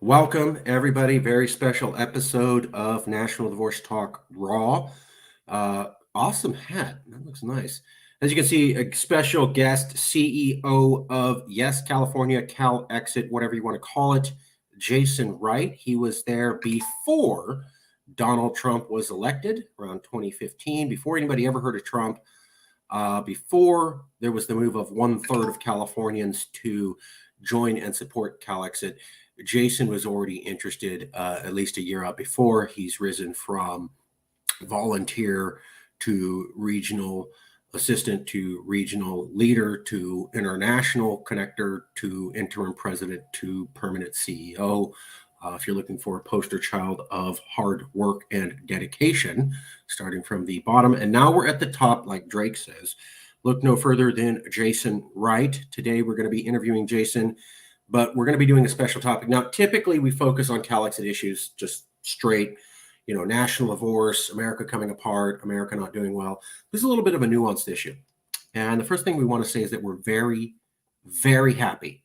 Welcome, everybody. Very special episode of National Divorce Talk Raw. Awesome hat. That looks nice. As you can see, a special guest, CEO of Yes California, Cal Exit, whatever you want to call it, Jason Wright. He was there before Donald Trump was elected around 2015, before anybody ever heard of Trump, before there was the move of 1/3 of Californians to join and support Cal Exit. Jason was already interested at least a year out before. He's risen from volunteer to regional assistant to regional leader to international connector to interim president to permanent CEO. If you're looking for a poster child of hard work and dedication, starting from the bottom. And now we're at the top, like Drake says. Look no further than Jason Wright. Today we're going to be interviewing Jason, but we're going to be doing a special topic. Now, typically we focus on Cal Exit issues, just straight, national divorce, America coming apart, America not doing well. This is a little bit of a nuanced issue. And the first thing we want to say is that we're very, very happy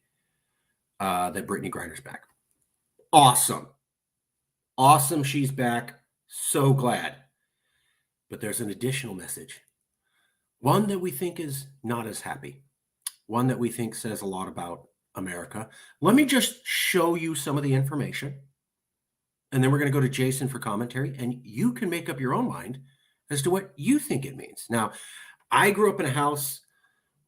that Brittney Griner's back. Awesome. Awesome she's back. So glad. But there's an additional message. One that we think is not as happy. One that we think says a lot about America. Let me just show you some of the information. And then we're going to go to Jason for commentary. And you can make up your own mind as to what you think it means. Now, I grew up in a house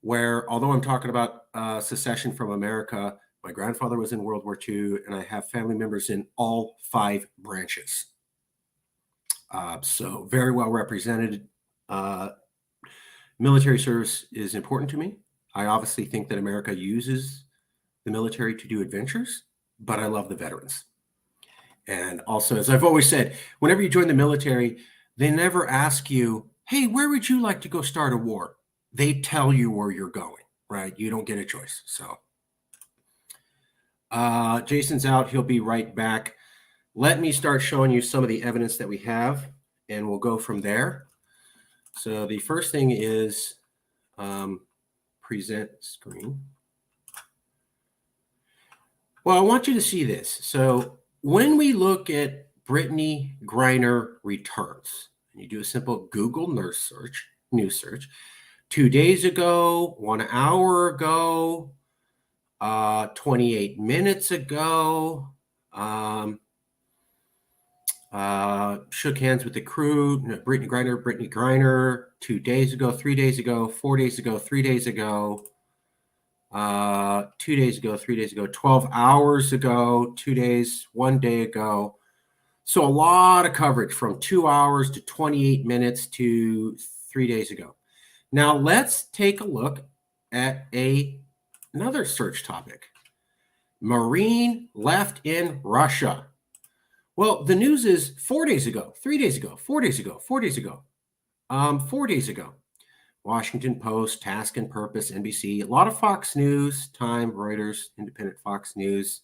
where, although I'm talking about secession from America, my grandfather was in World War II, and I have family members in all 5 branches. So very well represented. Military service is important to me. I obviously think that America uses the military to do adventures, but I love the veterans. And also, as I've always said, whenever you join the military, they never ask you, hey, where would you like to go start a war? They tell you where you're going, right? You don't get a choice. So Jason's out. He'll be right back. Let me start showing you some of the evidence that we have, and we'll go from there. So the first thing is present screen. Well, I want you to see this. So when we look at Brittney Griner returns, and you do a simple Google news search, 2 days ago, 1 hour ago, 28 minutes ago, shook hands with the crew, Brittney Griner, 2 days ago, 3 days ago, 4 days ago, 3 days ago, 2 days ago, 3 days ago, 12 hours ago, 2 days, 1 day ago. So a lot of coverage from 2 hours to 28 minutes to 3 days ago. Now let's take a look at another search topic. Marine left in Russia. Well, the news is 4 days ago, 3 days ago, 4 days ago, 4 days ago, 4 days ago. Washington Post, Task and Purpose, NBC, a lot of Fox News, Time, Reuters, Independent Fox News,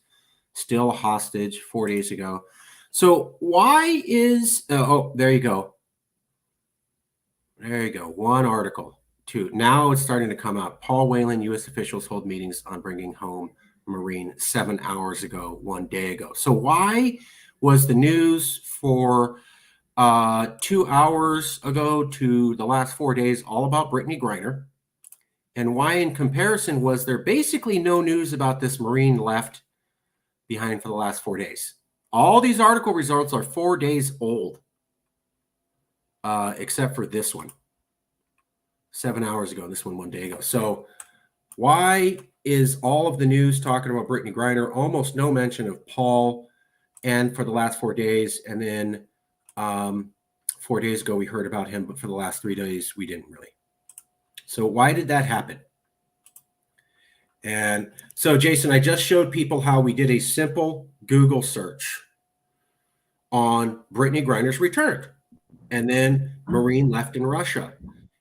still hostage 4 days ago. So why is, there you go. There you go. One article, 2. Now it's starting to come out. Paul Whelan, U.S. officials hold meetings on bringing home Marine 7 hours ago, 1 day ago. So why was the news for 2 hours ago to the last 4 days all about Brittney Griner? And why, in comparison, was there basically no news about this Marine left behind for the last 4 days? All these article results are 4 days old, except for this one, 7 hours ago, this one 1 day ago. So why is all of the news talking about Brittney Griner, almost no mention of Paul, and for the last 4 days, and then 4 days ago we heard about him, but for the last 3 days we didn't really. So why did that happen? And so, Jason, I just showed people how we did a simple Google search on Brittney Griner's return, and then Marine left in Russia,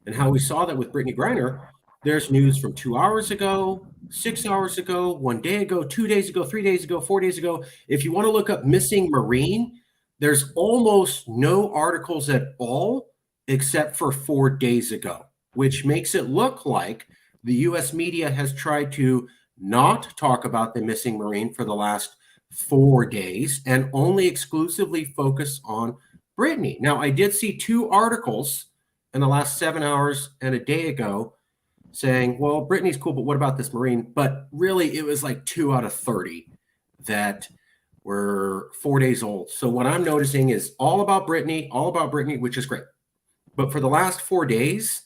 and how we saw that with Brittney Griner. There's news from 2 hours ago, 6 hours ago, 1 day ago, 2 days ago, 3 days ago, 4 days ago. If you want to look up missing Marine, there's almost no articles at all except for 4 days ago, which makes it look like the U.S. media has tried to not talk about the missing Marine for the last 4 days and only exclusively focus on Brittney. Now, I did see 2 articles in the last 7 hours and a day ago saying, well, Brittney's cool, but what about this Marine? But really, it was like 2 out of 30 that were 4 days old. So what I'm noticing is all about Brittney, which is great. But for the last 4 days,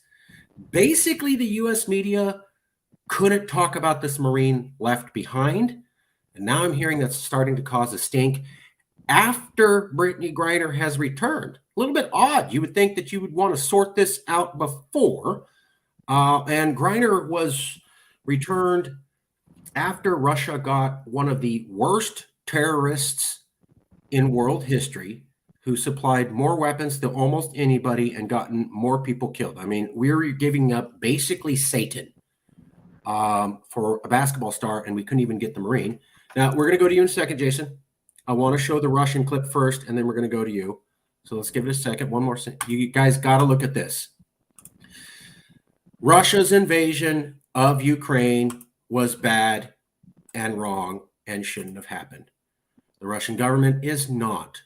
basically the U.S. media couldn't talk about this Marine left behind. And now I'm hearing that's starting to cause a stink after Brittney Griner has returned. A little bit odd. You would think that you would want to sort this out before. And Griner was returned after Russia got one of the worst terrorists in world history, who supplied more weapons to almost anybody and gotten more people killed. I mean, we're giving up basically Satan for a basketball star, and we couldn't even get the Marine. Now, we're going to go to you in a second, Jason. I want to show the Russian clip first, and then we're going to go to you. So let's give it a second. One more second. You guys got to look at this. Russia's invasion of Ukraine was bad and wrong and shouldn't have happened. The Russian government is not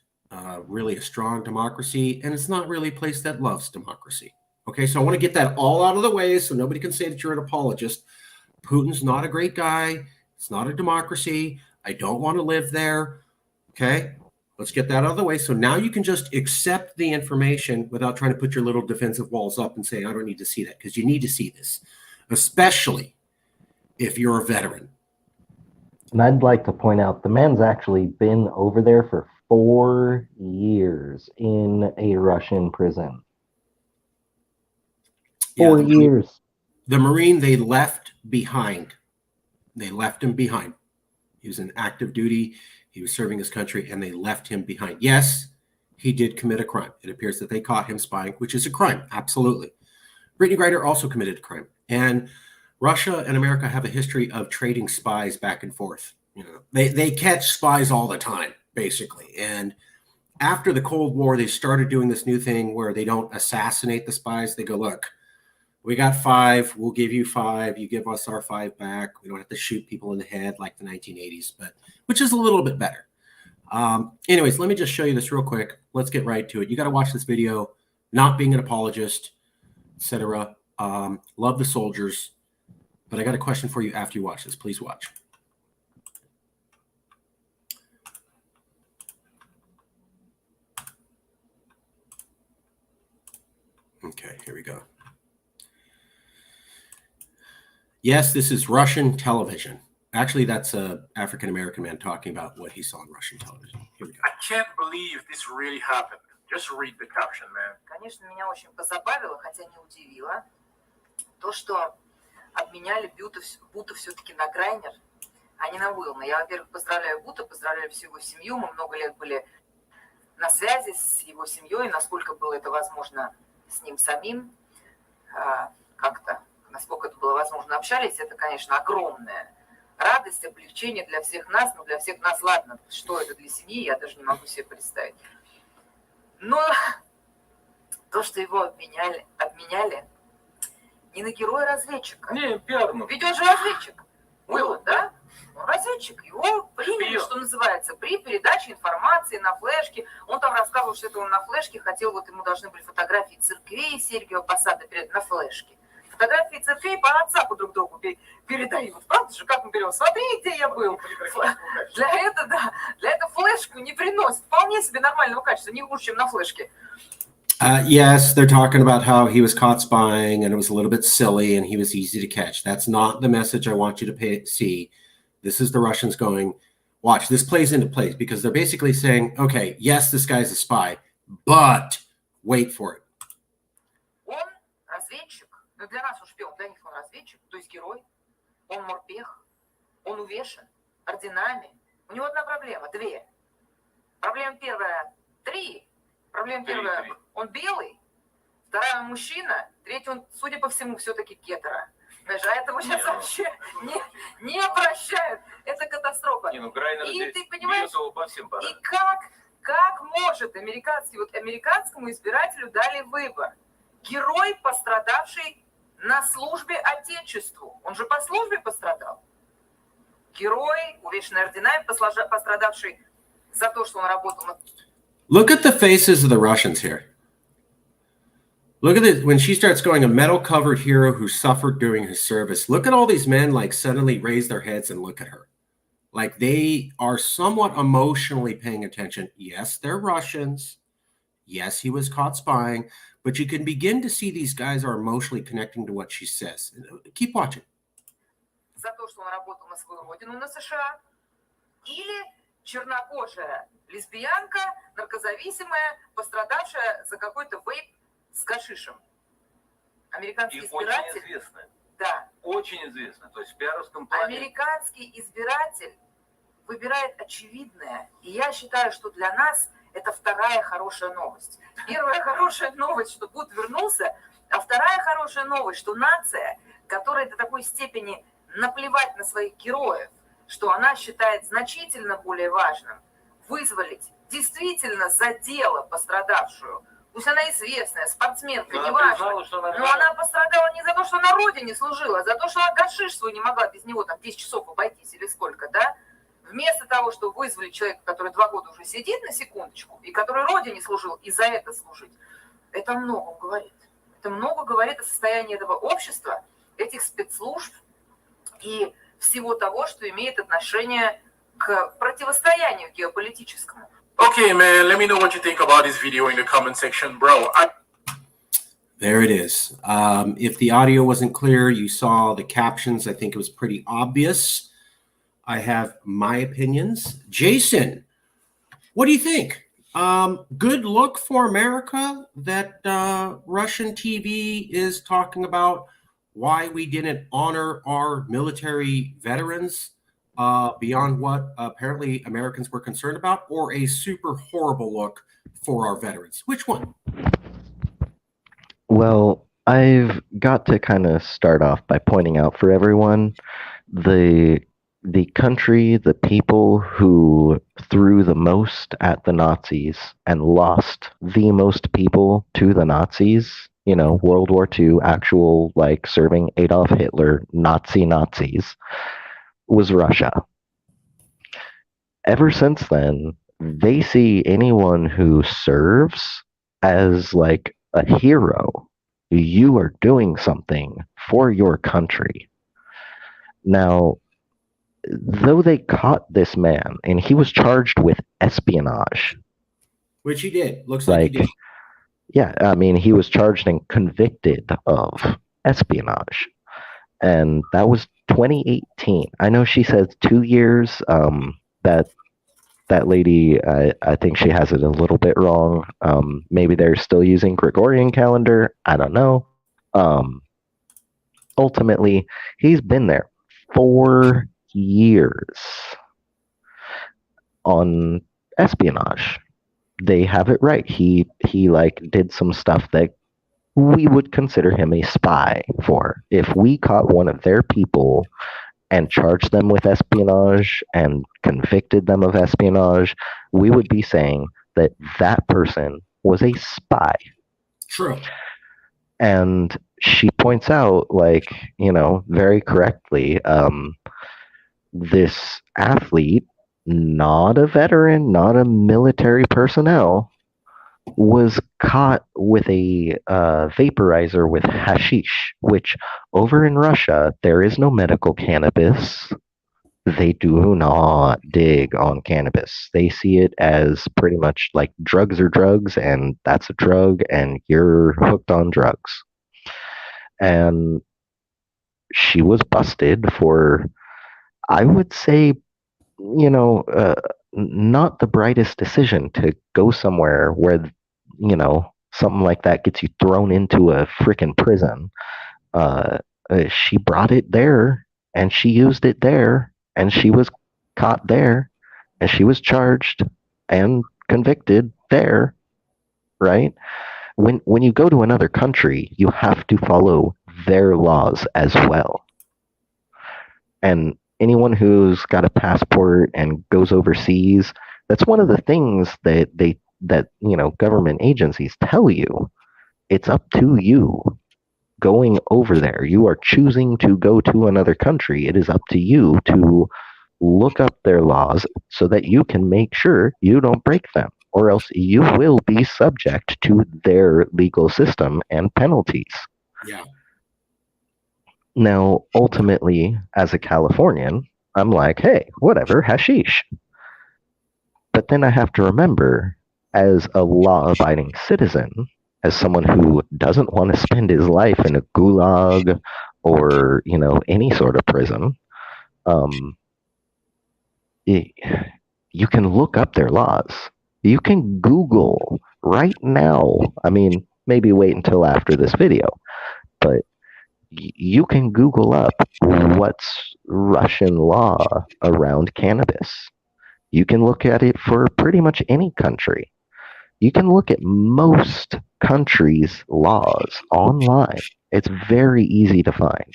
really a strong democracy, and it's not really a place that loves democracy. Okay, so I want to get that all out of the way so nobody can say that you're an apologist. Putin's not a great guy. It's not a democracy. I don't want to live there. Okay, let's get that out of the way. So now you can just accept the information without trying to put your little defensive walls up and say, I don't need to see that, because you need to see this, especially if you're a veteran. And I'd like to point out the man's actually been over there for 4 years in a Russian prison. 4 years. The Marine they left behind. They left him behind. He was in active duty. He was serving his country, and they left him behind. Yes, he did commit a crime. It appears that they caught him spying, which is a crime. Absolutely. Brittney Griner also committed a crime. And Russia and America have a history of trading spies back and forth. You know, they catch spies all the time, basically. And after the Cold War, they started doing this new thing where they don't assassinate the spies. They go, look, we got 5. We'll give you 5. You give us our 5 back. We don't have to shoot people in the head like the 1980s, but which is a little bit better. Anyways, let me just show you this real quick. Let's get right to it. You got to watch this video. Not being an apologist, etc. Love the soldiers, but I got a question for you after you watch this. Please watch. Okay, here we go. Yes, this is Russian television. Actually, that's a African-American man talking about what he saw on Russian television. Here we go. I can't believe this really happened. Just read the caption, man. Конечно, меня очень позабавило, хотя не удивило, то, что обменяли Бута все-таки на Грайнер, а не на Уилна. Я, во-первых, поздравляю Бута, поздравляю всю его семью. Мы много лет были на связи с его семьей, насколько было это возможно с ним самим, как-то, насколько это было возможно, общались. Это, конечно, огромная радость, облегчение для всех нас, но для всех нас, ладно, что это для семьи, я даже не могу себе представить. Но то, что его обменяли не на героя-разведчика. Не, пиарно. Ведь он же разведчик. Уилл, да? Он разведчик. Его приняли, что называется, при передаче информации на флешке. Он там рассказывал, что это он на флешке хотел, вот ему должны были фотографии церквей Сергиева Посада передать на флешке. Фотографии церквей по WhatsApp друг другу передают. Правда же, как мы берем? Смотри, где я был. Для этого флешку не приносит. Вполне себе нормального качества, не хуже, чем на флешке. Yes, they're talking about how he was caught spying and it was a little bit silly and he was easy to catch. That's not the message I want you to see. This is the Russians going, watch, this plays into place because they're basically saying, okay, yes, this guy's a spy, but wait for it. Он разведчик. Но для нас он шпион, для них он разведчик, то есть герой. Он морпех. Он увешан орденами. У него одна проблема, 2. Проблема первая, 3. Проблема первая, он белый. Вторая, он мужчина. Третий, он, судя по всему, все-таки гетеро. А этого сейчас вообще не прощают. Это катастрофа. Не, ну Грайнер и ты понимаешь, по всем парам. и как может американскому избирателю дали выбор? Герой, пострадавший на службе Отечеству. Он же по службе пострадал. герой, увешанный орденами, пострадавший за то, что он работал на... Look at the faces of the Russians here. Look at it when she starts going, a medal-covered hero who suffered during his service. Look at all these men like suddenly raise their heads and look at her. Like they are somewhat emotionally paying attention. Yes, they're Russians. Yes, he was caught spying. But you can begin to see these guys are emotionally connecting to what she says. Keep watching. За то, что он работал на свою родину, на США. Или чернокожая лесбиянка, наркозависимая, пострадавшая за какой-то вейп с гашишем. Американский И избиратель... очень известная. Да. Очень известная. То есть в пиаровском плане. Американский избиратель выбирает очевидное. И я считаю, что для нас это вторая хорошая новость. Первая хорошая новость, что Буд вернулся, а вторая хорошая новость, что нация, которая до такой степени наплевать на своих героев, что она считает значительно более важным вызволить действительно за дело пострадавшую. Пусть она известная, спортсменка, неважно. Но она пострадала не за то, что на родине служила, а за то, что она гашиш свой не могла без него там 10 часов обойтись или сколько, да? Вместо того, чтобы вызвали человека, который 2 года уже сидит на секундочку, и который родине служил, и за это служить, это много говорит. Это много говорит о состоянии этого общества, этих спецслужб и всего того, что имеет отношение к противостоянию геополитическому. Okay, man, let me know what you think about this video in the comment section, bro. There it is. If the audio wasn't clear, you saw the captions. I think it was pretty obvious. I have my opinions. Jason, what do you think? Good look for America that Russian TV is talking about why we didn't honor our military veterans beyond what apparently Americans were concerned about, or a super horrible look for our veterans? Which one? Well, I've got to kind of start off by pointing out for everyone the country, the people who threw the most at the Nazis and lost the most people to the Nazis, you know, World War II, actual, like, serving Adolf Hitler, Nazis, was Russia. Ever since then, they see anyone who serves as, like, a hero. You are doing something for your country. Now, though they caught this man, and he was charged with espionage. Which he did. Looks like he did. Yeah, I mean, he was charged and convicted of espionage. And that was 2018. I know she says 2 years. That lady, I think she has it a little bit wrong. Maybe they're still using Gregorian calendar. I don't know. Ultimately, he's been there 4 years on espionage. They have it right. He like did some stuff that we would consider him a spy for. If we caught one of their people and charged them with espionage and convicted them of espionage, we would be saying that that person was a spy. True. And she points out, like, you know, very correctly, this athlete, not a veteran, not a military personnel, was caught with a vaporizer with hashish, which over in Russia, there is no medical cannabis. They do not dig on cannabis. They see it as pretty much like drugs are drugs, and that's a drug, and you're hooked on drugs. And she was busted for, I would say, you know, not the brightest decision to go somewhere where, you know, something like that gets you thrown into a freaking prison. She brought it there, and she used it there, and she was caught there, and she was charged and convicted there, right? When you go to another country, you have to follow their laws as well. And anyone who's got a passport and goes overseas, that's one of the things that you know, government agencies tell you. It's up to you going over there. You are choosing to go to another country. It is up to you to look up their laws so that you can make sure you don't break them, or else you will be subject to their legal system and penalties. Yeah. Now, ultimately, as a Californian, I'm like, hey, whatever, hashish. But then I have to remember, as a law-abiding citizen, as someone who doesn't want to spend his life in a gulag or, any sort of prison, you can look up their laws. You can Google right now. I mean, maybe wait until after this video, but you can Google up what's Russian law around cannabis. You can look at it for pretty much any country. You can look at most countries' laws online. It's very easy to find.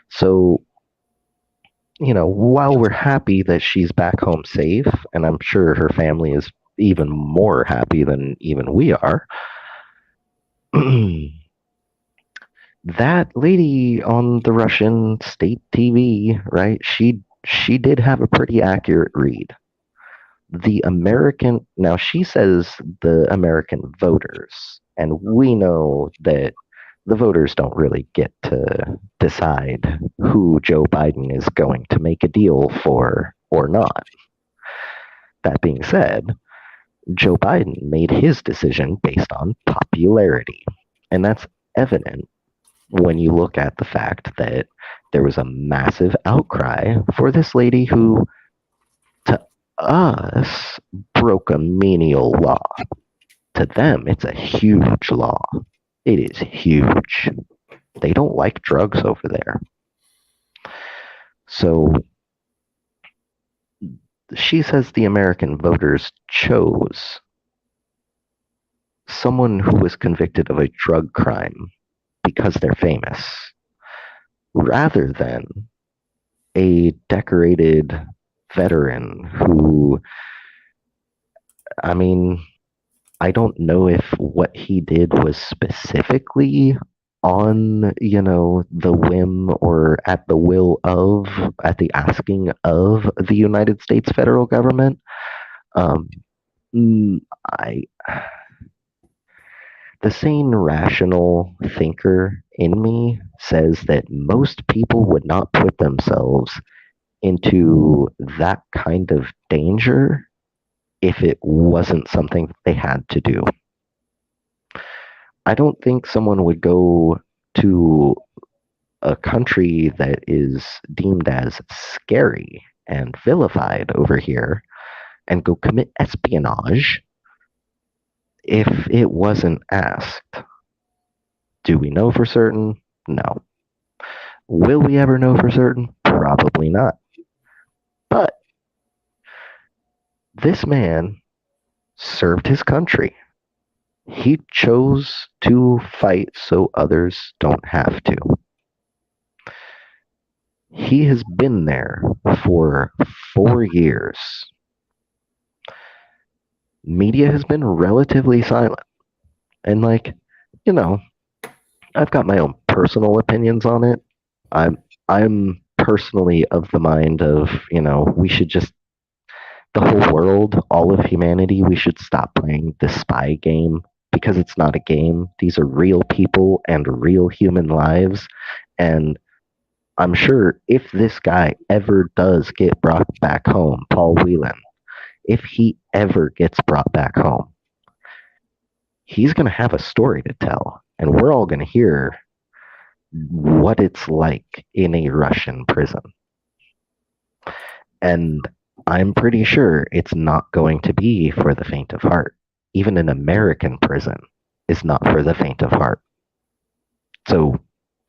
So, while we're happy that she's back home safe, and I'm sure her family is even more happy than even we are, that lady on the Russian state TV, right? She did have a pretty accurate read. Now she says the American voters, and we know that the voters don't really get to decide who Joe Biden is going to make a deal for or not. That being said, Joe Biden made his decision based on popularity, and that's evident when you look at the fact that there was a massive outcry for this lady who, to us, broke a menial law. To them, it's a huge law. It is huge. They don't like drugs over there. So she says the American voters chose someone who was convicted of a drug crime because they're famous, rather than a decorated veteran who, I mean, I don't know if what he did was specifically on, the whim or at the will of, at the asking of the United States federal government. The sane, rational thinker in me says that most people would not put themselves into that kind of danger if it wasn't something that they had to do. I don't think someone would go to a country that is deemed as scary and vilified over here and go commit espionage if it wasn't asked. Do we know for certain? No. Will we ever know for certain? Probably not. But this man served his country. He chose to fight so others don't have to. He has been there for 4 years. Media has been relatively silent. And I've got my own personal opinions on it. I'm personally of the mind of, we should just, the whole world, all of humanity, we should stop playing the spy game, because it's not a game. These are real people and real human lives. And I'm sure if this guy ever does get brought back home, Paul Whelan, if he ever gets brought back home, he's going to have a story to tell. And we're all going to hear what it's like in a Russian prison. And I'm pretty sure it's not going to be for the faint of heart. Even an American prison is not for the faint of heart. So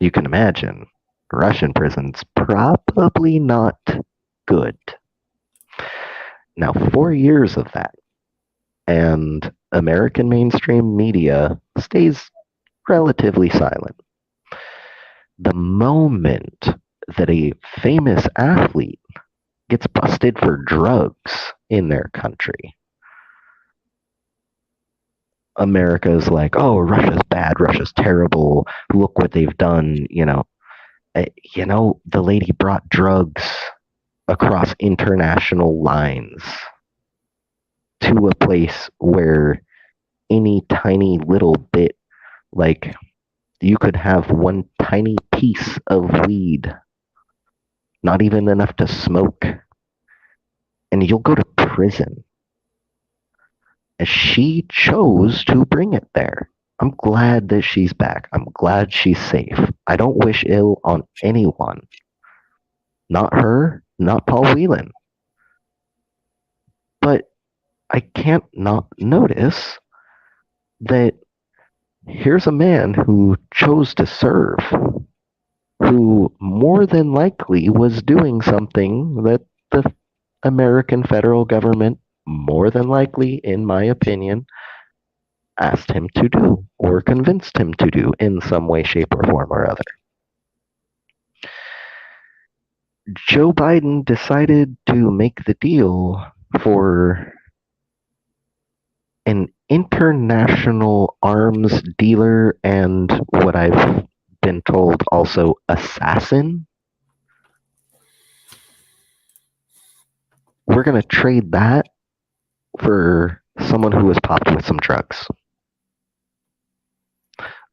you can imagine, Russian prison's probably not good. Now, 4 years of that, and American mainstream media stays relatively silent. The moment that a famous athlete gets busted for drugs in their country, America's like, oh, Russia's bad, Russia's terrible, look what they've done, the lady brought drugs across international lines to a place where any tiny little bit, like you could have one tiny piece of weed, not even enough to smoke, and you'll go to prison. And she chose to bring it there. I'm glad that she's back. I'm glad she's safe. I don't wish ill on anyone. Not her, not Paul Whelan. But I can't not notice that here's a man who chose to serve, who more than likely was doing something that the American federal government, more than likely, in my opinion, asked him to do or convinced him to do in some way, shape, or form or other. Joe Biden decided to make the deal for an international arms dealer and what I've been told also assassin. We're going to trade that for someone who was popped with some drugs.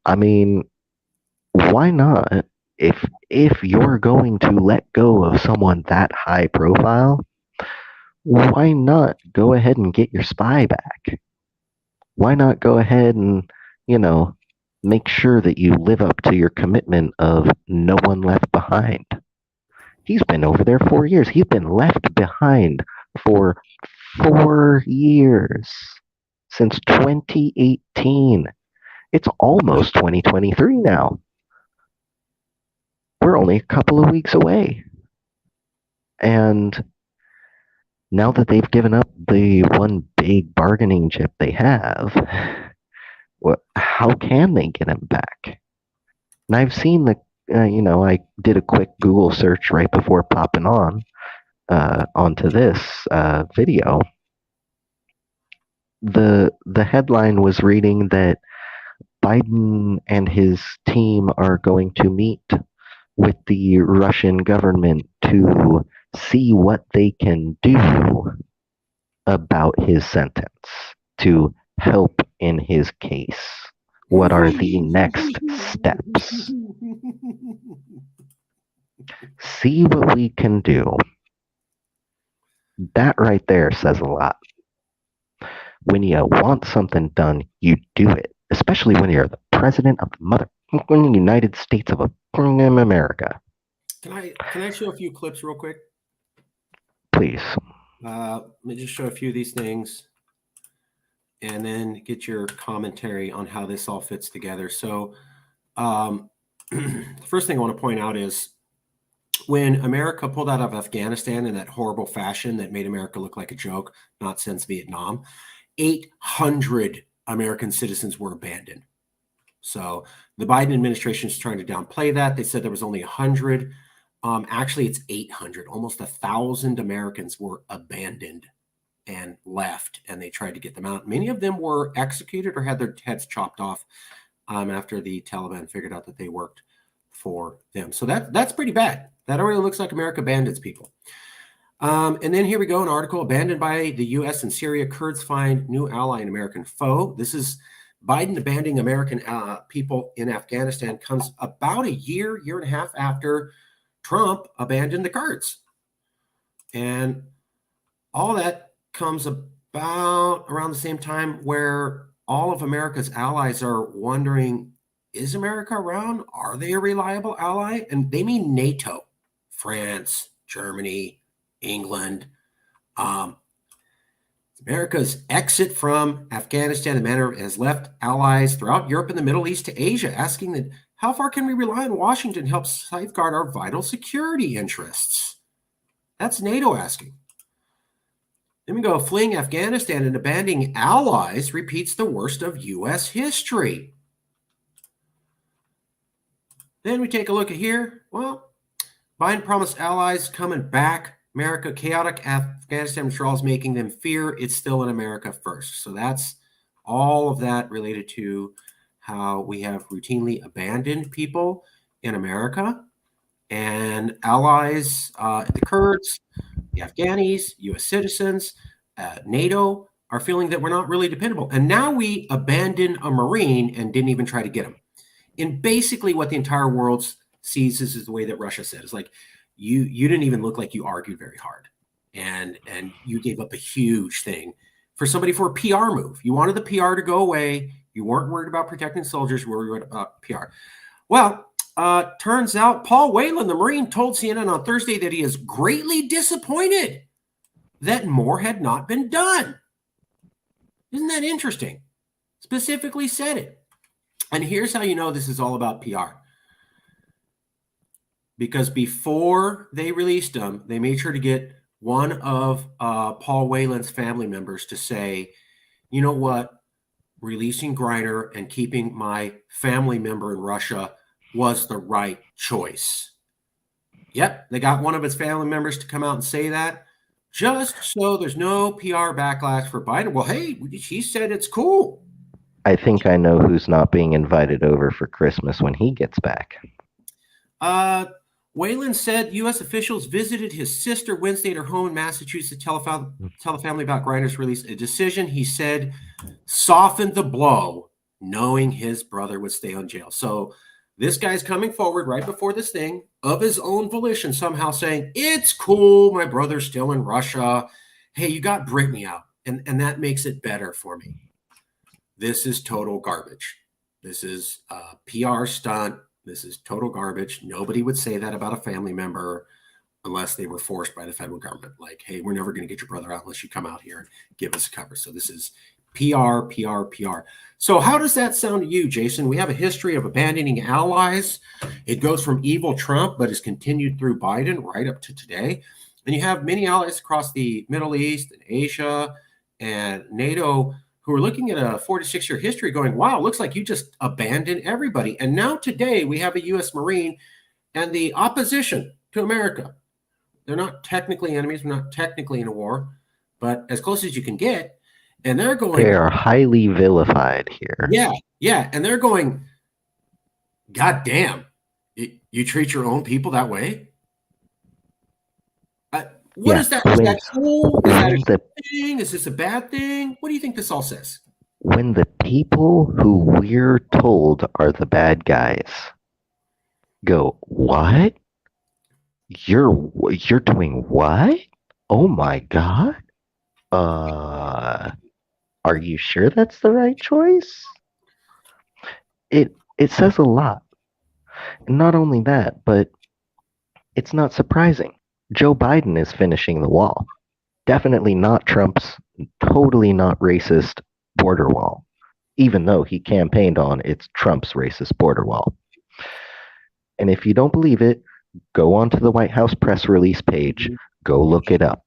I mean, why not? If you're going to let go of someone that high profile, why not go ahead and get your spy back? Why not go ahead and, make sure that you live up to your commitment of no one left behind? He's been over there 4 years. He's been left behind for 4 years. Since 2018. It's almost 2023 now. We're only a couple of weeks away. And now that they've given up the one big bargaining chip they have, how can they get him back? And I've seen I did a quick Google search right before popping onto this video. The headline was reading that Biden and his team are going to meet with the Russian government to see what they can do about his sentence, to help in his case. What are the next steps? See what we can do. That right there says a lot. When you want something done, you do it. Especially when you're the president of the United States of America. Can I show a few clips real quick? Please. Let me just show a few of these things and then get your commentary on how this all fits together. So the first thing I want to point out is when America pulled out of Afghanistan in that horrible fashion that made America look like a joke, not since Vietnam, 800 American citizens were abandoned. So the Biden administration is trying to downplay that. They said there was only 100. Actually, it's 800. Almost 1,000 Americans were abandoned and left, and they tried to get them out. Many of them were executed or had their heads chopped off after the Taliban figured out that they worked for them. So that's pretty bad. That already looks like America abandons people. And then here we go, an article, abandoned by the U.S. and Syria, Kurds find new ally and American foe. This is Biden abandoning American people in Afghanistan comes about a year and a half after Trump abandoned the Kurds. And all that comes about around the same time where all of America's allies are wondering, is America around? Are they a reliable ally? And they mean NATO, France, Germany, England. America's exit from Afghanistan, the manner has left allies throughout Europe and the Middle East to Asia, asking that how far can we rely on Washington to help safeguard our vital security interests? That's NATO asking. Then we go, fleeing Afghanistan and abandoning allies repeats the worst of U.S. history. Then we take a look at here. Well, Biden promised allies coming back. America, chaotic Afghanistan withdrawals making them fear it's still in America first. So that's all of that related to how we have routinely abandoned people in America and allies, the Kurds, the Afghanis, U.S. citizens, NATO are feeling that we're not really dependable. And now we abandon a Marine and didn't even try to get him. And basically what the entire world sees is the way that Russia said. It's like, you didn't even look like you argued very hard. And you gave up a huge thing for somebody for a PR move. You wanted the PR to go away. You weren't worried about protecting soldiers. You were worried about PR. Well, turns out Paul Whelan, the Marine, told CNN on Thursday that he is greatly disappointed that more had not been done. Isn't that interesting? Specifically said it. And here's how you know this is all about PR. Because before they released him, they made sure to get one of Paul Whelan's family members to say, you know what, releasing Griner and keeping my family member in Russia was the right choice. Yep, they got one of his family members to come out and say that, just so there's no PR backlash for Biden. Well, hey, he said it's cool. I think I know who's not being invited over for Christmas when he gets back. Whelan said U.S. officials visited his sister Wednesday at her home in Massachusetts to tell the family about Griner's release. A decision, he said, softened the blow, knowing his brother would stay on jail. So this guy's coming forward right before this thing of his own volition, somehow saying, it's cool, my brother's still in Russia. Hey, you got Brittany out, and that makes it better for me. This is total garbage. This is a PR stunt. This is total garbage. Nobody would say that about a family member unless they were forced by the federal government. Like, hey, we're never going to get your brother out unless you come out here and give us a cover. So this is PR. So how does that sound to you, Jason? We have a history of abandoning allies. It goes from evil Trump, but has continued through Biden right up to today. And you have many allies across the Middle East and Asia and NATO who are looking at a 46-year history going, wow, looks like you just abandoned everybody. And now today we have a U.S. Marine and the opposition to America. They're not technically enemies. We're not technically in a war, but as close as you can get. And they're going. They are highly vilified here. Yeah. And they're going, God damn, you treat your own people that way? What is that? Is that cool? Is that a good thing? Is this a bad thing? What do you think this all says? When the people who we're told are the bad guys go, what? You're doing what? Oh my God. Are you sure that's the right choice? It says a lot. And not only that, but it's not surprising. Joe Biden is finishing the wall. Definitely not Trump's totally not racist border wall, even though he campaigned on it's Trump's racist border wall. And if you don't believe it, go onto the White House press release page, go look it up.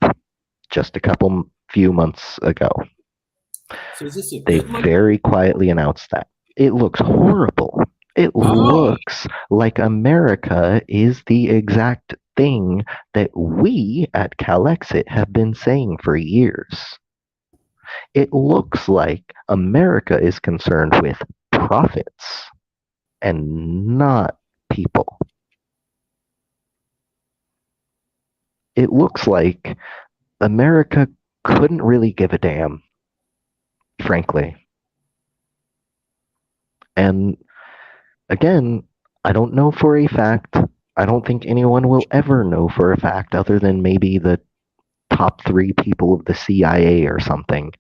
Just a few months ago. So is this they very quietly announced that. It looks horrible. It looks like America is the exact thing that we at Calexit have been saying for years. It looks like America is concerned with profits and not people. It looks like America couldn't really give a damn, frankly. And again, I don't know for a fact. I don't think anyone will ever know for a fact other than maybe the top 3 people of the CIA or something.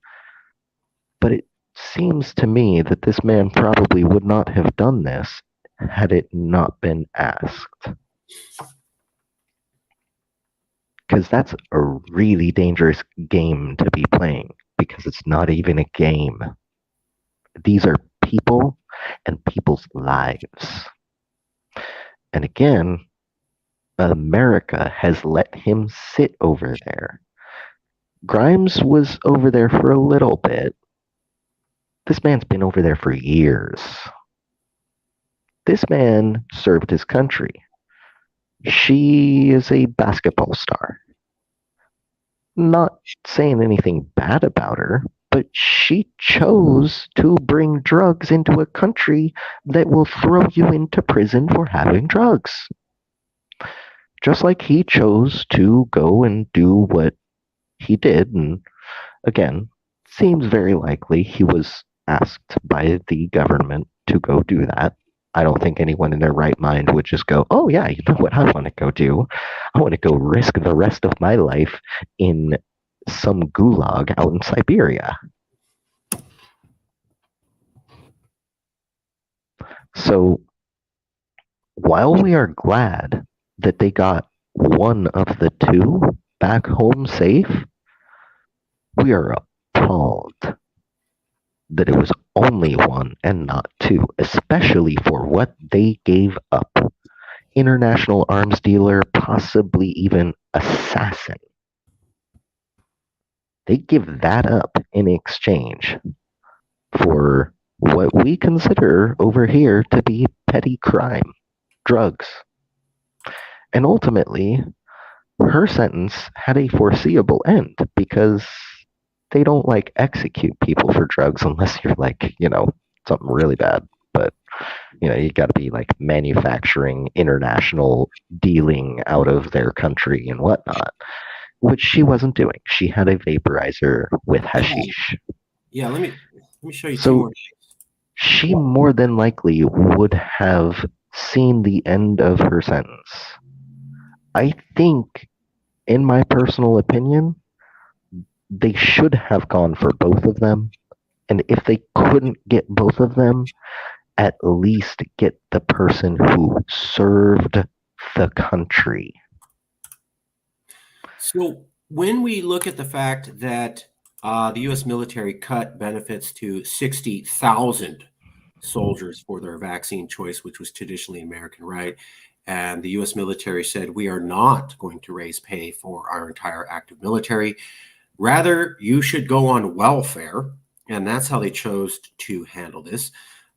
But it seems to me that this man probably would not have done this had it not been asked. Because that's a really dangerous game to be playing, because it's not even a game. These are people and people's lives. And again, America has let him sit over there. Grimes was over there for a little bit. This man's been over there for years. This man served his country. She is a basketball star. Not saying anything bad about her, but she chose to bring drugs into a country that will throw you into prison for having drugs. just like he chose to go and do what he did. And again, seems very likely he was asked by the government to go do that. I don't think anyone in their right mind would just go, oh, yeah, you know what I want to go do? I want to go risk the rest of my life in some gulag out in Siberia. So while we are glad that they got one of the two back home safe, we are appalled that it was only one and not two, especially for what they gave up. International arms dealer, possibly even assassin. They give that up in exchange for what we consider over here to be petty crime, drugs. And ultimately, her sentence had a foreseeable end because they don't like execute people for drugs unless you're like, something really bad. But, you got to be like manufacturing international dealing out of their country and whatnot, which she wasn't doing. She had a vaporizer with hashish. Yeah, let me show you two So more. she more than likely would have seen the end of her sentence. I think, in my personal opinion, they should have gone for both of them. And if they couldn't get both of them, at least get the person who served the country. So when we look at the fact that the U.S. military cut benefits to 60,000 soldiers for their vaccine choice, which was traditionally American right, and the U.S. military said, we are not going to raise pay for our entire active military. Rather, you should go on welfare. And that's how they chose to handle this.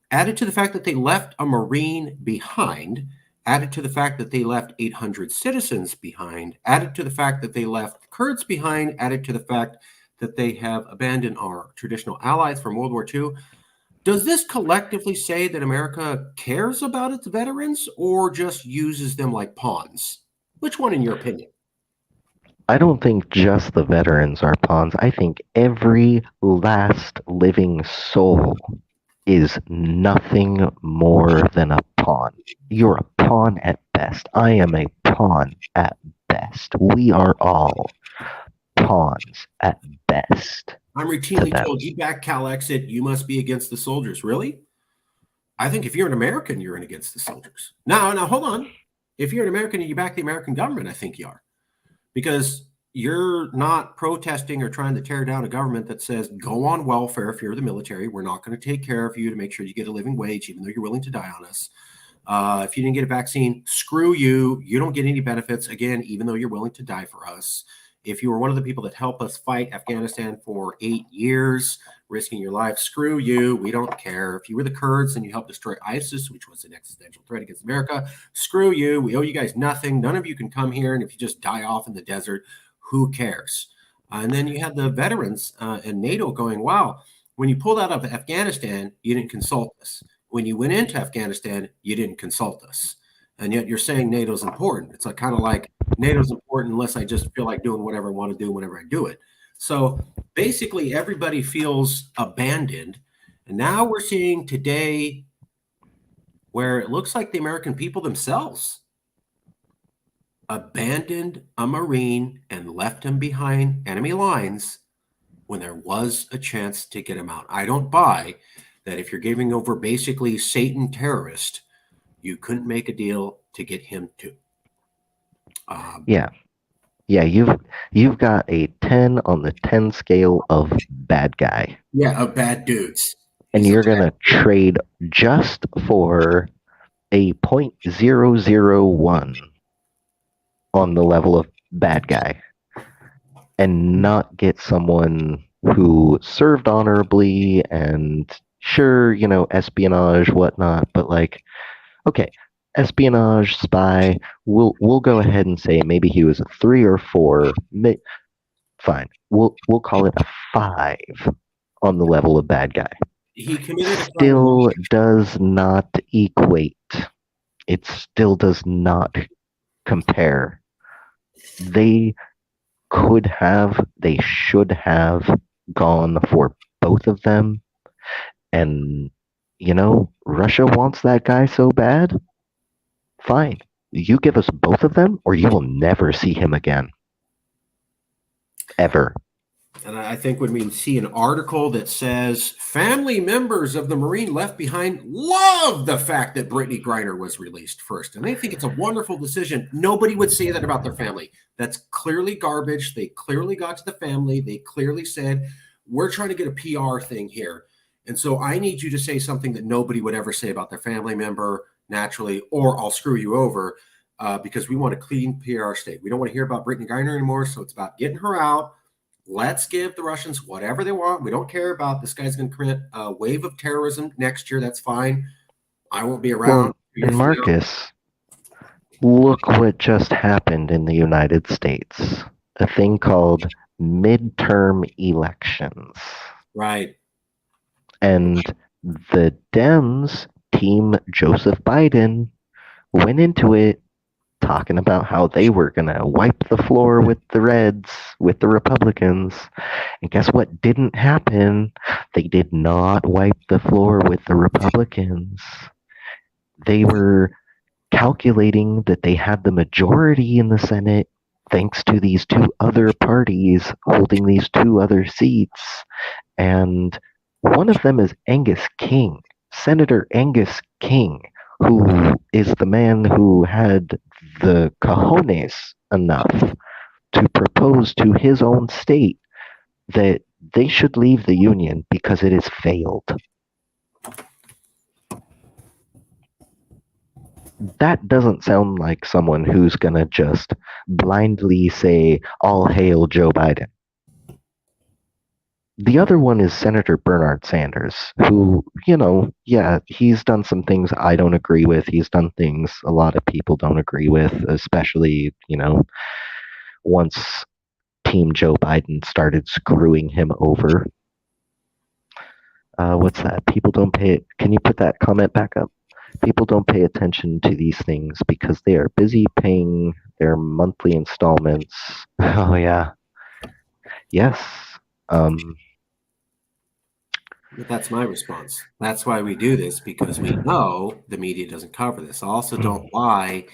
Added to the fact that they left a Marine behind, added to the fact that they left 800 citizens behind, added to the fact that they left Kurds behind, added to the fact that they have abandoned our traditional allies from World War II. Does this collectively say that America cares about its veterans or just uses them like pawns? Which one, in your opinion? I don't think just the veterans are pawns. I think every last living soul is nothing more than a pawn. You're a pawn at best. I am a pawn at best. We are all pawns at best. I'm routinely told, you back Cal Exit, you must be against the soldiers. Really? I think if you're an American, you're in against the soldiers. Now, hold on. If you're an American and you back the American government, I think you are. Because you're not protesting or trying to tear down a government that says, go on welfare if you're the military. We're not going to take care of you to make sure you get a living wage, even though you're willing to die on us. If you didn't get a vaccine, screw you. You don't get any benefits, again, even though you're willing to die for us. If you were one of the people that helped us fight Afghanistan for 8 years, risking your life, screw you. We don't care. If you were the Kurds and you helped destroy ISIS, which was an existential threat against America, screw you. We owe you guys nothing. None of you can come here. And if you just die off in the desert, who cares? And then you had the veterans and NATO going, wow, when you pulled out of Afghanistan, you didn't consult us. When you went into Afghanistan, you didn't consult us. And yet you're saying NATO's important. It's kind of like NATO's important unless I just feel like doing whatever I want to do whenever I do it. So basically everybody feels abandoned. And now we're seeing today where it looks like the American people themselves abandoned a Marine and left him behind enemy lines when there was a chance to get him out. I don't buy that if you're giving over basically Satan terrorist, you couldn't make a deal to get him too. Yeah, you've got a 10 on the 10 scale of bad guy. Yeah, of bad dudes. And you're gonna trade just for a 0.001 on the level of bad guy, and not get someone who served honorably and sure, espionage, whatnot, but okay, espionage, spy, we'll go ahead and say maybe he was a 3 or 4. Fine. We'll call it a 5 on the level of bad guy. He committed still does not equate. It still does not compare. They they should have gone for both of them. And, Russia wants that guy so bad. Fine. You give us both of them, or you will never see him again. Ever. And I think when we see an article that says family members of the Marine left behind love the fact that Brittany Griner was released first. And I think it's a wonderful decision. Nobody would say that about their family. That's clearly garbage. They clearly got to the family. They clearly said, we're trying to get a PR thing here. And so I need you to say something that nobody would ever say about their family member naturally, or I'll screw you over because we want a clean PR state. We don't want to hear about Brittany Griner anymore. So it's about getting her out. Let's give the Russians whatever they want. We don't care about this guy's going to commit a wave of terrorism next year. That's fine. I won't be around. Well, and Marcus, look what just happened in the United States. A thing called midterm elections. Right. And the Dems, Team Joseph Biden, went into it talking about how they were going to wipe the floor with the Reds, with the Republicans. And guess what didn't happen? They did not wipe the floor with the Republicans. They were calculating that they had the majority in the Senate thanks to these two other parties holding these two other seats. And one of them is Angus King, Senator Angus King, who is the man who had the cojones enough to propose to his own state that they should leave the Union because it has failed. That doesn't sound like someone who's going to just blindly say, all hail Joe Biden. The other one is Senator Bernard Sanders, who, he's done some things I don't agree with. He's done things a lot of people don't agree with, especially, once Team Joe Biden started screwing him over. What's that? People don't pay. Can you put that comment back up? People don't pay attention to these things because they are busy paying their monthly installments. Oh, yeah. Yes. But that's my response. That's why we do this, because we know the media doesn't cover this. Also, don't lie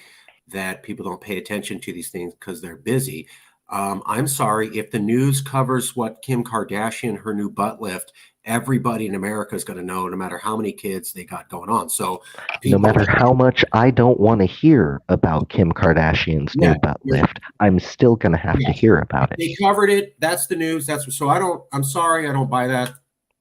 that people don't pay attention to these things because they're busy. I'm sorry, if the news covers what Kim Kardashian, her new butt lift, everybody in America is going to know, no matter how many kids they got going on. So no matter how much I don't want to hear about Kim Kardashian's new butt lift, I'm still going to have to hear about it. They covered it. That's the news. I'm sorry. I don't buy that.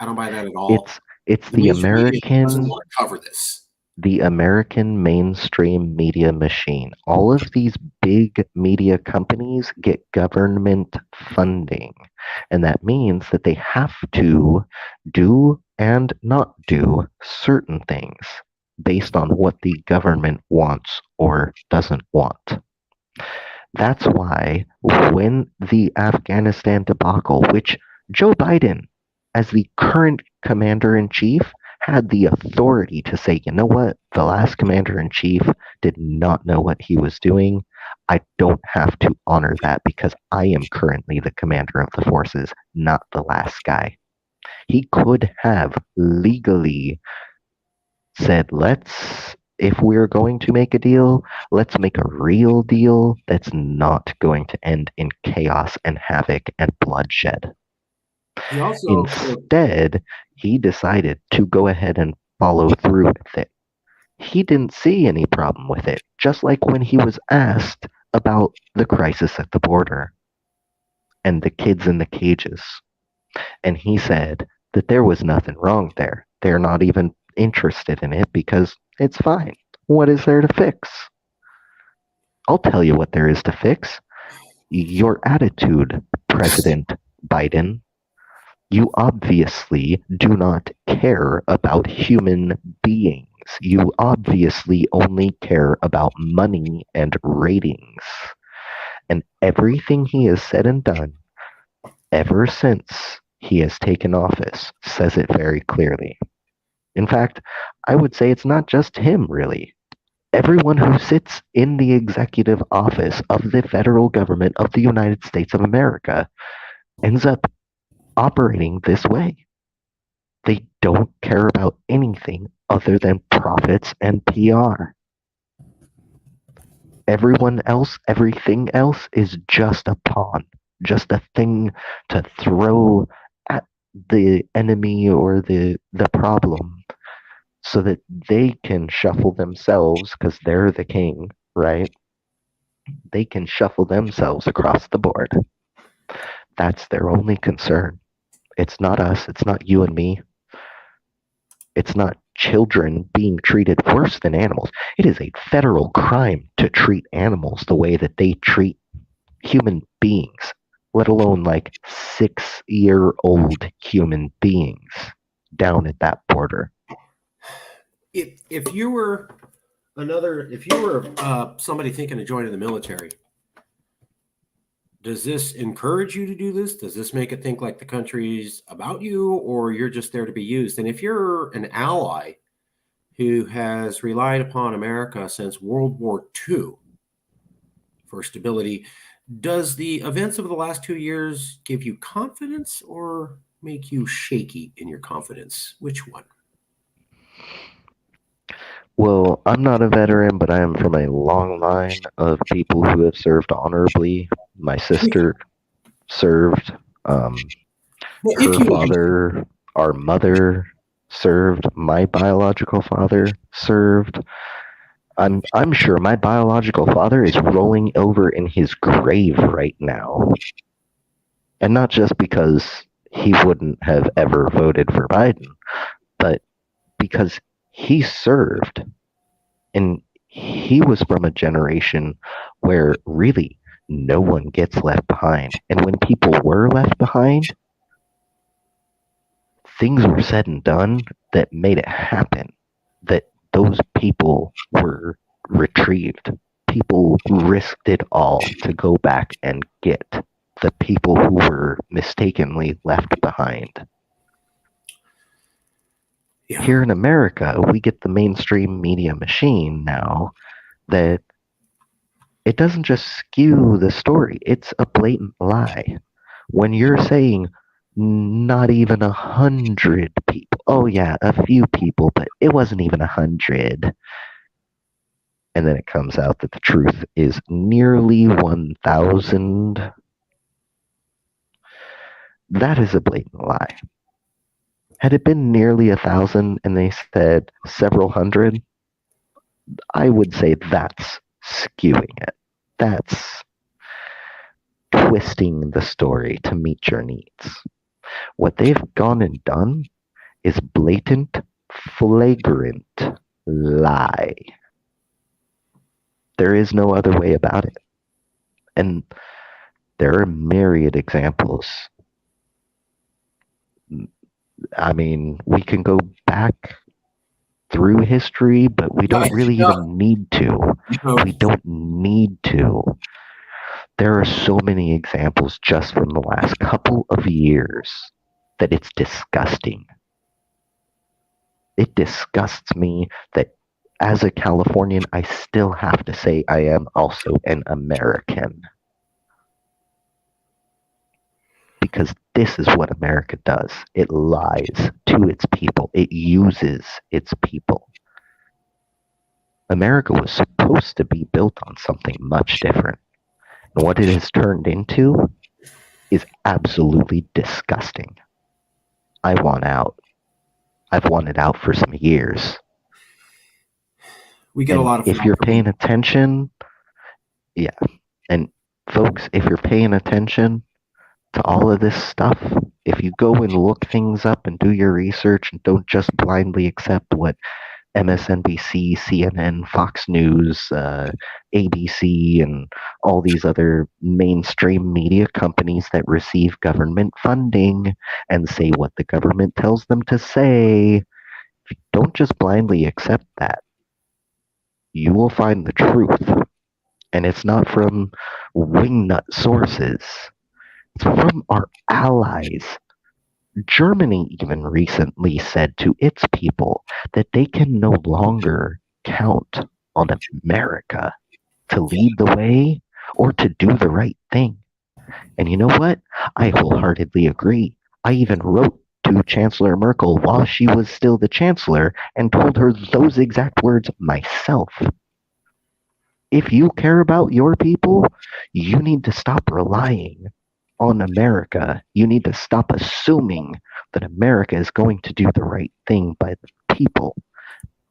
I don't buy that at all. It's the American doesn't want to cover this. The American mainstream media machine. All of these big media companies get government funding, and that means that they have to do and not do certain things based on what the government wants or doesn't want. That's why when the Afghanistan debacle, which Joe Biden, as the current commander-in-chief, had the authority to say, you know what, the last commander-in-chief did not know what he was doing. I don't have to honor that because I am currently the commander of the forces, not the last guy. He could have legally said, if we're going to make a deal, let's make a real deal that's not going to end in chaos and havoc and bloodshed. Instead, he decided to go ahead and follow through with it. He didn't see any problem with it, just like when he was asked about the crisis at the border and the kids in the cages. And he said that there was nothing wrong there. They're not even interested in it because it's fine. What is there to fix? I'll tell you what there is to fix. Your attitude, President Biden. You obviously do not care about human beings. You obviously only care about money and ratings. And everything he has said and done ever since he has taken office says it very clearly. In fact, I would say it's not just him, really. Everyone who sits in the executive office of the federal government of the United States of America ends up operating this way. They don't care about anything other than profits and PR. Everyone else, everything else is just a pawn, just a thing to throw at the enemy or the problem so that they can shuffle themselves, because they're the king, right? They can shuffle themselves across the board. That's their only concern. It's not us. It's not you and me. It's not children being treated worse than animals. It is a federal crime to treat animals the way that they treat human beings, let alone like 6-year-old human beings down at that border. If you were somebody thinking of joining the military, does this encourage you to do this? Does this make it think like the country's about you, or you're just there to be used? And if you're an ally who has relied upon America since World War II for stability, does the events of the last 2 years give you confidence or make you shaky in your confidence? Which one? Well, I'm not a veteran, but I am from a long line of people who have served honorably. My sister served. Her father, our mother served. My biological father served. I'm sure my biological father is rolling over in his grave right now. And not just because he wouldn't have ever voted for Biden, but because he served, and he was from a generation where really no one gets left behind. And when people were left behind, things were said and done that made it happen, that those people were retrieved. People risked it all to go back and get the people who were mistakenly left behind. Yeah. Here in America, we get the mainstream media machine now that it doesn't just skew the story, it's a blatant lie. When you're saying not even 100 people, oh yeah, a few people, but it wasn't even 100. And then it comes out that the truth is nearly 1,000. That is a blatant lie. Had it been nearly 1,000 and they said several hundred, I would say that's skewing it. That's twisting the story to meet your needs. What they've gone and done is blatant, flagrant lie. There is no other way about it. And there are myriad examples. I mean, we can go back through history, but we don't really even need to. We don't need to. There are so many examples just from the last couple of years that it's disgusting. It disgusts me that as a Californian, I still have to say I am also an American. Because this is what America does. It lies to its people. It uses its people. America was supposed to be built on something much different. And what it has turned into is absolutely disgusting. I want out. I've wanted out for some years. We get a lot of. If you're paying attention, yeah. And folks, if you're paying attention to all of this stuff, if you go and look things up and do your research and don't just blindly accept what MSNBC, CNN, Fox News, ABC, and all these other mainstream media companies that receive government funding and say what the government tells them to say, if you don't just blindly accept that, you will find the truth. And it's not from wingnut sources. It's from our allies. Germany even recently said to its people that they can no longer count on America to lead the way or to do the right thing. And you know what? I wholeheartedly agree. I even wrote to Chancellor Merkel while she was still the chancellor and told her those exact words myself. If you care about your people, you need to stop relying on America. You need to stop assuming that America is going to do the right thing by the people,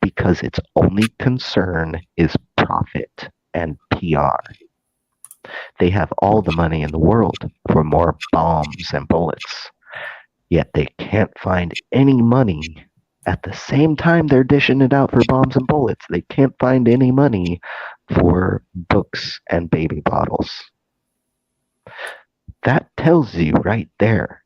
because its only concern is profit and PR. They have all the money in the world for more bombs and bullets, yet they can't find any money. At the same time they're dishing it out for bombs and bullets, they can't find any money for books and baby bottles. That tells you right there,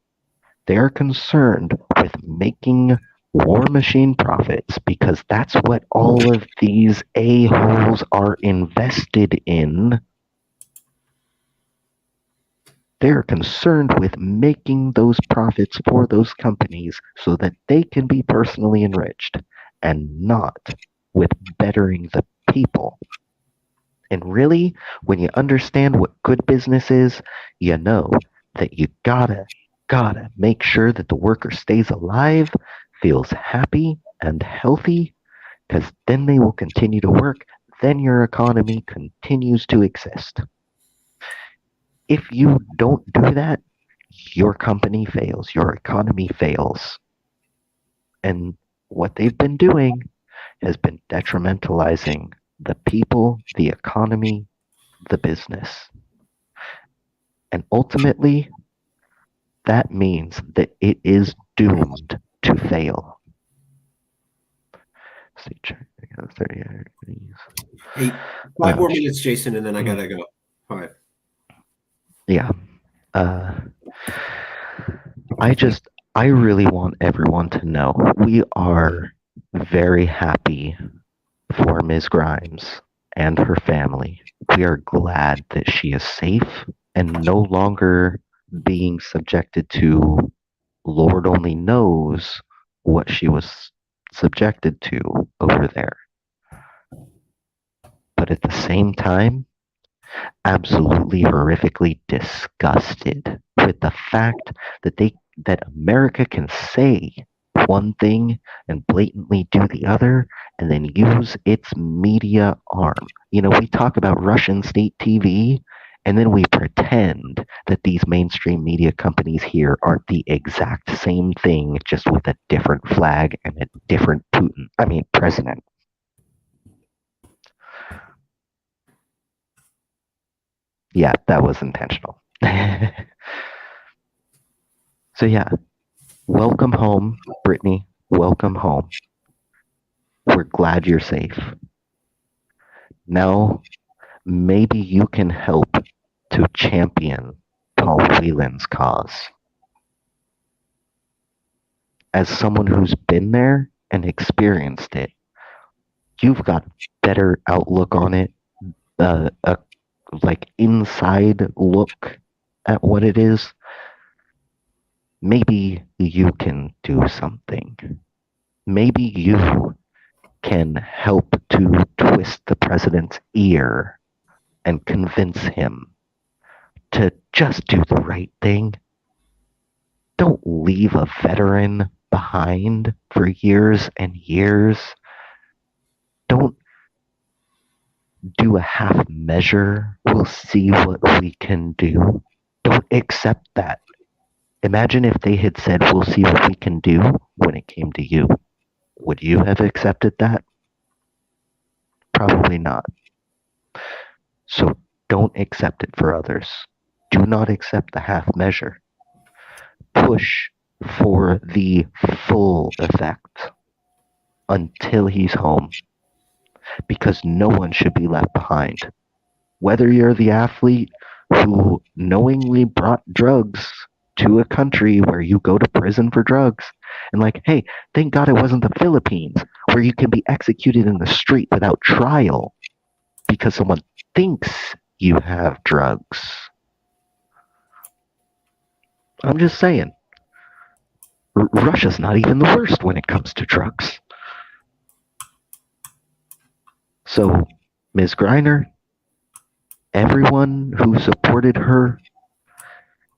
they're concerned with making war machine profits, because that's what all of these a-holes are invested in. They're concerned with making those profits for those companies so that they can be personally enriched, and not with bettering the people. And really, when you understand what good business is, you know that you gotta make sure that the worker stays alive, feels happy and healthy, because then they will continue to work, then your economy continues to exist. If you don't do that, your company fails, your economy fails. And what they've been doing has been detrimentalizing the people, the economy, the business. And ultimately, that means that it is doomed to fail. Hey, 5 more minutes, Jason, and then I gotta go. All right. Yeah. I really want everyone to know we are very happy for Ms. Grimes and her family. We are glad that she is safe and no longer being subjected to Lord only knows what she was subjected to over there. But at the same time, absolutely horrifically disgusted with the fact that America can say one thing and blatantly do the other, and then use its media arm. You know, we talk about Russian state TV, and then we pretend that these mainstream media companies here aren't the exact same thing, just with a different flag and a different president. Yeah, that was intentional. So yeah, welcome home, Brittany. Welcome home. We're glad you're safe. Now, maybe you can help to champion Paul Whelan's cause. As someone who's been there and experienced it, you've got better outlook on it, like inside look at what it is. Maybe you can do something. Maybe you can help to twist the president's ear and convince him to just do the right thing. Don't leave a veteran behind for years and years. Don't do a half measure. We'll see what we can do. Don't accept that. Imagine if they had said, we'll see what we can do when it came to you. Would you have accepted that? Probably not. So don't accept it for others. Do not accept the half measure. Push for the full effect until he's home, because no one should be left behind. Whether you're the athlete who knowingly brought drugs to a country where you go to prison for drugs, and like, hey, thank God it wasn't the Philippines, where you can be executed in the street without trial because someone thinks you have drugs. I'm just saying, Russia's not even the worst when it comes to drugs. So, Ms. Griner, everyone who supported her,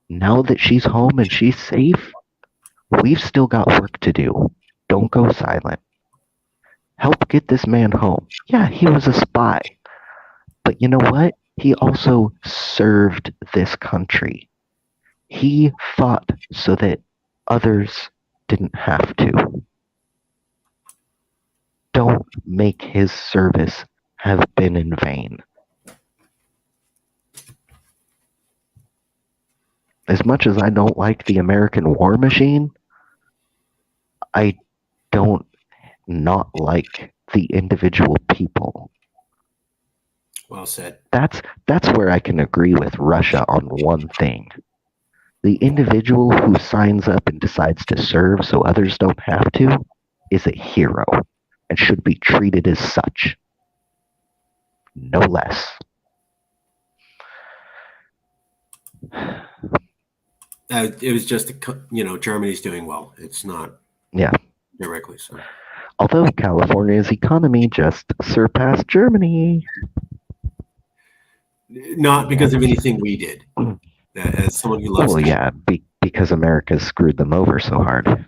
now that she's home and she's safe, we've still got work to do. Don't go silent. Help get this man home. Yeah, he was a spy. But you know what? He also served this country. He fought so that others didn't have to. Don't make his service have been in vain. As much as I don't like the American war machine, I don't not like the individual people. Well said. That's where I can agree with Russia on one thing. The individual who signs up and decides to serve so others don't have to is a hero and should be treated as such. No less. It was just, Germany's doing well. It's not Yeah. directly so. Although California's economy just surpassed Germany. Not because of anything we did. As someone who loves Well, yeah, because America screwed them over so hard,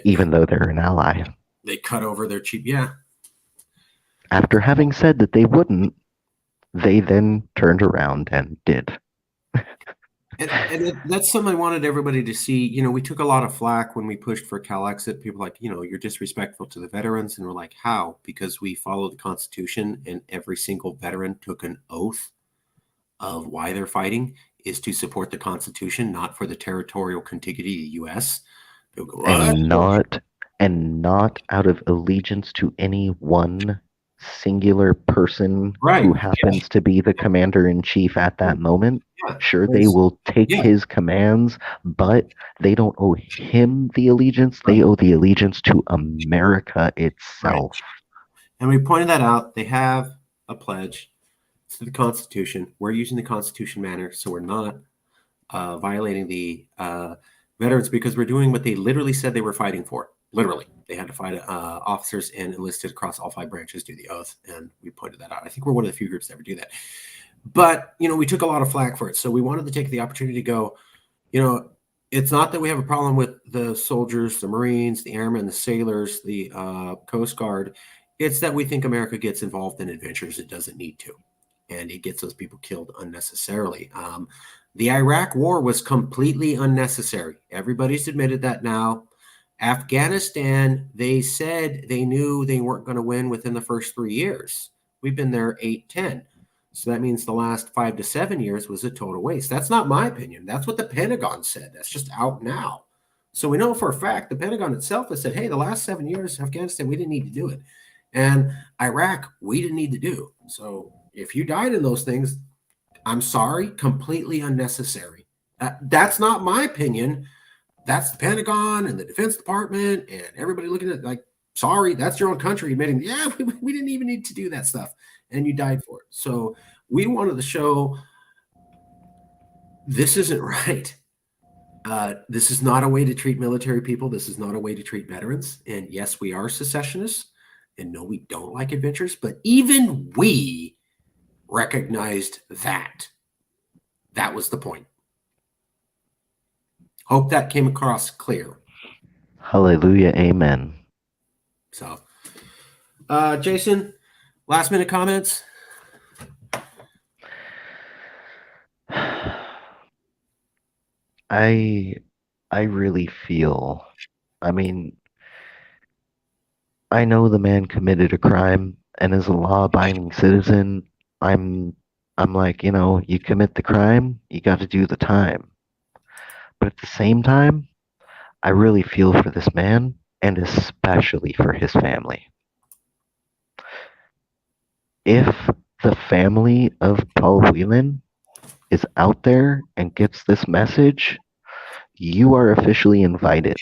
even though they're an ally. They cut over their cheap, yeah. After having said that they wouldn't, they then turned around and did. And that's something I wanted everybody to see. We took a lot of flack when we pushed for CalExit. People were like, you're disrespectful to the veterans. And we're like, how? Because we follow the Constitution, and every single veteran took an oath of why they're fighting is to support the Constitution, not for the territorial contiguity of the U.S. Go, and not out of allegiance to any one singular person who happens to be the commander-in-chief at that moment. Yeah. Sure, they will take his commands, but they don't owe him the allegiance. They owe the allegiance to America itself. And we pointed that out. They have a pledge to the Constitution. We're using the Constitution manner, so we're not violating the veterans, because we're doing what they literally said they were fighting for. Literally, they had to fight officers and enlisted across all 5 branches do the oath, and we pointed that out. I think we're one of the few groups that ever do that. But, we took a lot of flack for it, so we wanted to take the opportunity to go, it's not that we have a problem with the soldiers, the Marines, the airmen, the sailors, the Coast Guard. It's that we think America gets involved in adventures it doesn't need to, and it gets those people killed unnecessarily. The Iraq war was completely unnecessary. Everybody's admitted that now. Afghanistan, they said they knew they weren't going to win within the first 3 years. We've been there 8, 10. So that means the last 5 to 7 years was a total waste. That's not my opinion. That's what the Pentagon said. That's just out now. So we know for a fact the Pentagon itself has said, hey, the last 7 years, Afghanistan, we didn't need to do it. And Iraq, we didn't need to do. So if you died in those things, I'm sorry, completely unnecessary. That's not my opinion. That's the Pentagon and the Defense Department and everybody looking at it like, sorry, that's your own country admitting, yeah, we didn't even need to do that stuff. And you died for it. So we wanted to show this isn't right. This is not a way to treat military people. This is not a way to treat veterans. And yes, we are secessionists. And no, we don't like adventures. But even we recognized that. That was the point. Hope that came across clear. Hallelujah. Amen. So, Jason, last minute comments? I really feel, I know the man committed a crime, and as a law-abiding citizen, I'm like, you commit the crime, you got to do the time. But at the same time, I really feel for this man, and especially for his family. If the family of Paul Whelan is out there and gets this message, you are officially invited.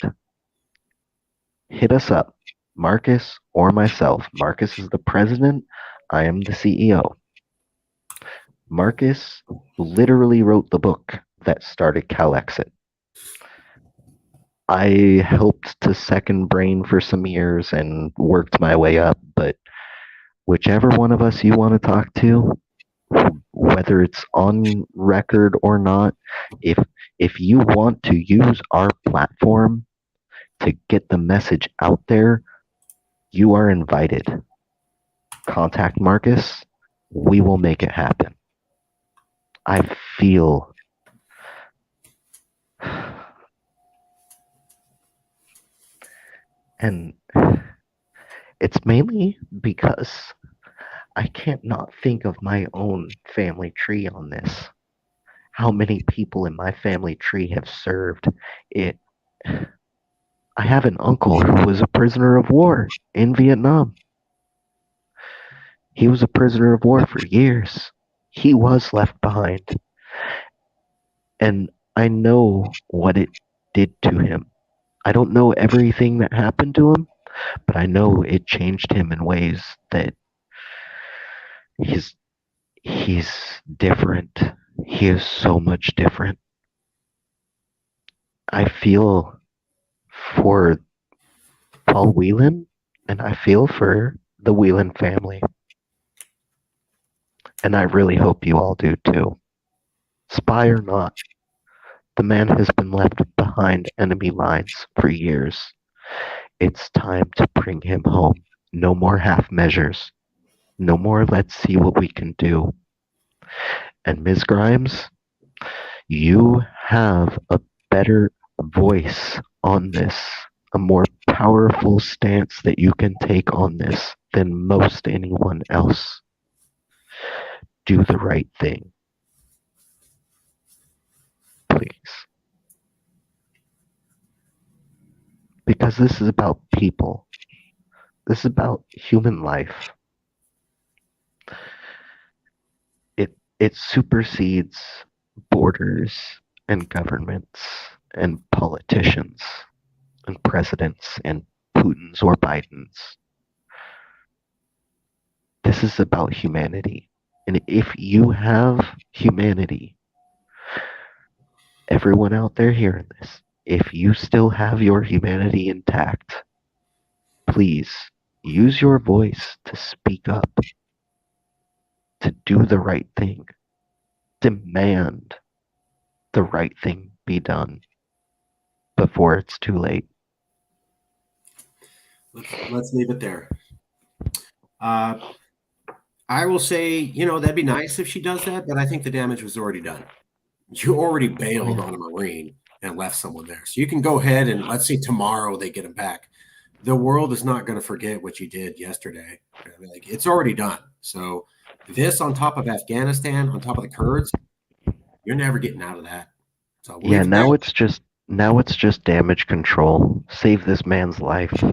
Hit us up, Marcus or myself. Marcus is the president. I am the CEO. Marcus literally wrote the book that started CalExit. I helped to second brain for some years and worked my way up, but whichever one of us you want to talk to, whether it's on record or not, if you want to use our platform to get the message out there, you are invited. Contact Marcus. We will make it happen. I feel and it's mainly because I can't not think of my own family tree on this. How many people in my family tree have served it? I have an uncle who was a prisoner of war in Vietnam. He was a prisoner of war for years. He was left behind. And I know what it did to him. I don't know everything that happened to him, but I know it changed him in ways that he's different. He is so much different. I feel for Paul Whelan, and I feel for the Whelan family. And I really hope you all do too. Spy or not, the man has been left behind enemy lines for years. It's time to bring him home. No more half measures. No more let's see what we can do. And Ms. Grimes, you have a better voice on this, a more powerful stance that you can take on this than most anyone else. Do the right thing. Please. Because this is about people. This is about human life. It supersedes borders and governments and politicians and presidents and Putins or Bidens. This is about humanity. And if you have humanity, everyone out there hearing this, if you still have your humanity intact, please use your voice to speak up, to do the right thing, demand the right thing be done before it's too late. Let's leave it there. I will say, that'd be nice if she does that, but I think the damage was already done. You already bailed on a Marine and left someone there. So you can go ahead and let's say tomorrow they get him back. The world is not going to forget what you did yesterday. It's already done. So this on top of Afghanistan, on top of the Kurds, you're never getting out of that. So yeah, now it's just damage control. Save this man's life.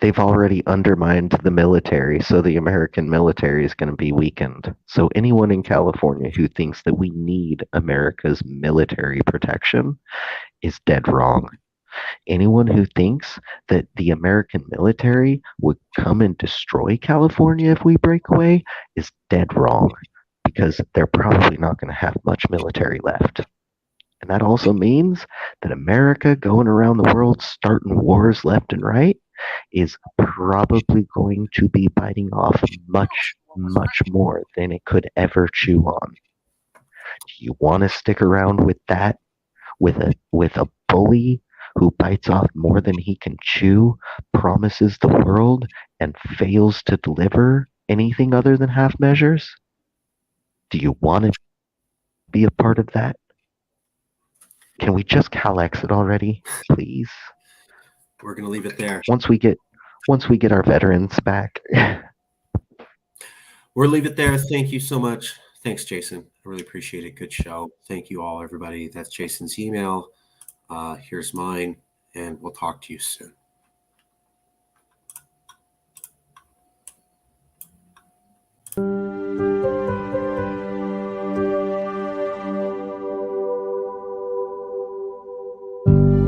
They've already undermined the military, so the American military is going to be weakened. So anyone in California who thinks that we need America's military protection is dead wrong. Anyone who thinks that the American military would come and destroy California if we break away is dead wrong, because they're probably not going to have much military left. And that also means that America going around the world starting wars left and right is probably going to be biting off much, much more than it could ever chew on. Do you want to stick around with that? With a bully who bites off more than he can chew, promises the world, and fails to deliver anything other than half measures? Do you want to be a part of that? Can we just Cal-X it already, please? We're going to leave it there. Once we get our veterans back. We'll leave it there. Thank you so much. Thanks, Jason. I really appreciate it. Good show. Thank you all, everybody. That's Jason's email. Here's mine, and we'll talk to you soon.